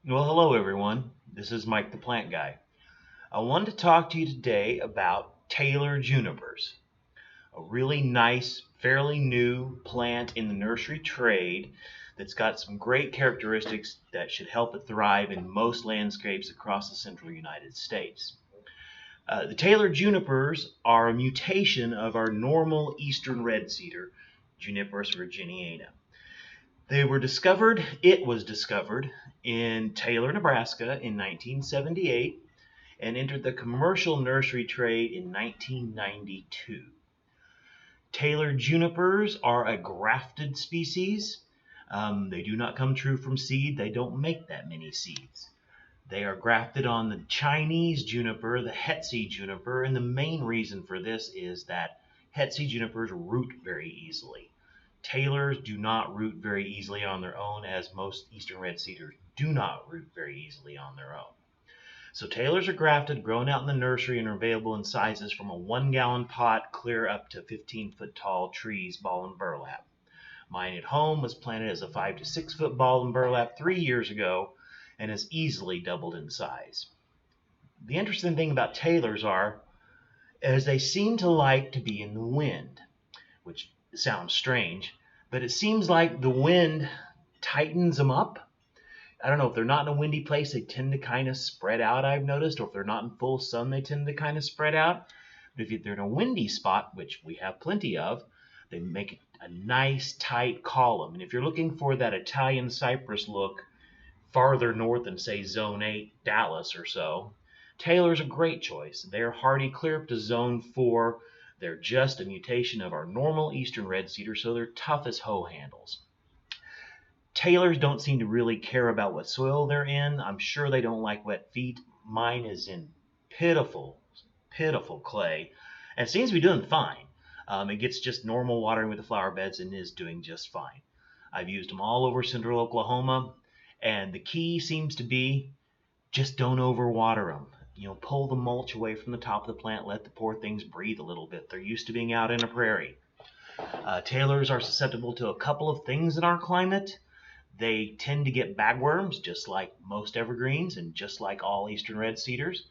Well, hello everyone. This is Mike the Plant Guy. I wanted to talk to you today about Taylor junipers, a really nice, fairly new plant in the nursery trade that's got some great characteristics that should help it thrive in most landscapes across the central United States. The Taylor junipers are a mutation of our normal eastern red cedar, Juniperus virginiana. It was discovered in Taylor, Nebraska in 1978 and entered the commercial nursery trade in 1992. Taylor junipers are a grafted species. They do not come true from seed. They don't make that many seeds. They are grafted on the Chinese juniper, the Hetzi juniper, and the main reason for this is that Hetzi junipers root very easily. Taylors do not root very easily on their own, as most eastern red cedars do not root very easily on their own. So Taylors are grafted, grown out in the nursery, and are available in sizes from a 1-gallon pot clear up to 15-foot tall trees, ball and burlap. Mine at home was planted as a 5 to 6-foot ball and burlap 3 years ago and has easily doubled in size. The interesting thing about Taylors is they seem to like to be in the wind, which sounds strange, but it seems like the wind tightens them up. I don't know, if they're not in a windy place, they tend to kind of spread out, I've noticed, or if they're not in full sun, they tend to kind of spread out. But if they're in a windy spot, which we have plenty of, they make a nice tight column. And if you're looking for that Italian cypress look farther north than, say, Zone 8, Dallas or so, Taylor's a great choice. They're hardy clear up to Zone 4. They're just a mutation of our normal eastern red cedar, so they're tough as hoe handles. Taylors don't seem to really care about what soil they're in. I'm sure they don't like wet feet. Mine is in pitiful, pitiful clay and seems to be doing fine. It gets just normal watering with the flower beds and is doing just fine. I've used them all over central Oklahoma, and the key seems to be just don't overwater them. Pull the mulch away from the top of the plant, let the poor things breathe a little bit. They're used to being out in a prairie. Taylors are susceptible to a couple of things in our climate. They tend to get bagworms, just like most evergreens and just like all eastern red cedars,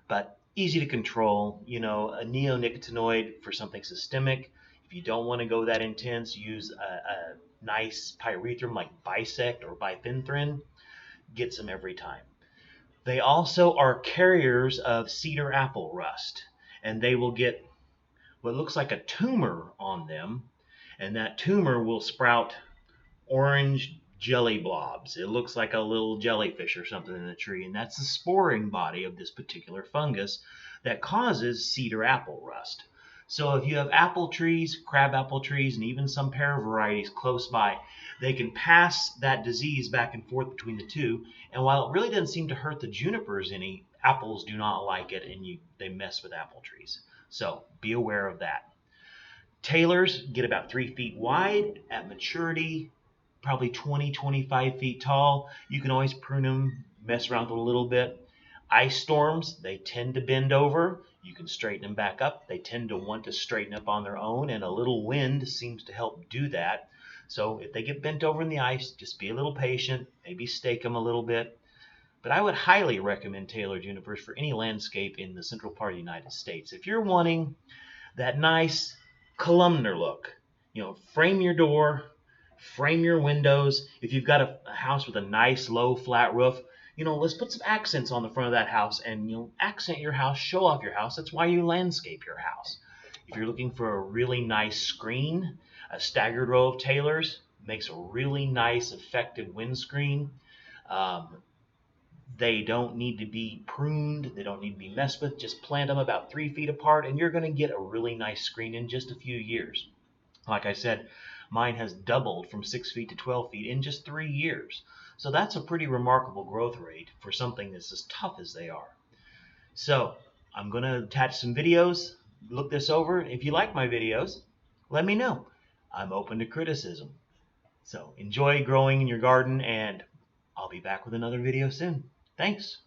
but easy to control. A neonicotinoid for something systemic. If you don't want to go that intense, use a nice pyrethrum like Bisect or bifenthrin. Gets them every time. They also are carriers of cedar apple rust, and they will get what looks like a tumor on them, and that tumor will sprout orange jelly blobs. It looks like a little jellyfish or something in the tree, and that's the sporing body of this particular fungus that causes cedar apple rust. So if you have apple trees, crab apple trees, and even some pear varieties close by, they can pass that disease back and forth between the two. And while it really doesn't seem to hurt the junipers any, apples do not like it, and they mess with apple trees. So be aware of that. Taylors get about 3 feet wide at maturity, probably 20, 25 feet tall. You can always prune them, mess around with them a little bit. Ice storms, they tend to bend over. You can straighten them back up. They tend to want to straighten up on their own, and a little wind seems to help do that. So if they get bent over in the ice, just be a little patient, maybe stake them a little bit. But I would highly recommend Taylor junipers for any landscape in the central part of the United States. If you're wanting that nice columnar look, frame your door, frame your windows. If you've got a house with a nice low flat roof, let's put some accents on the front of that house and accent your house, show off your house. That's why you landscape your house. If you're looking for a really nice screen, a staggered row of Taylors makes a really nice effective windscreen. They don't need to be pruned. They don't need to be messed with. Just plant them about 3 feet apart, and you're going to get a really nice screen in just a few years. Like I said, mine has doubled from 6 feet to 12 feet in just 3 years. So that's a pretty remarkable growth rate for something that's as tough as they are. So I'm going to attach some videos. Look this over. If you like my videos, let me know. I'm open to criticism. So enjoy growing in your garden, and I'll be back with another video soon. Thanks.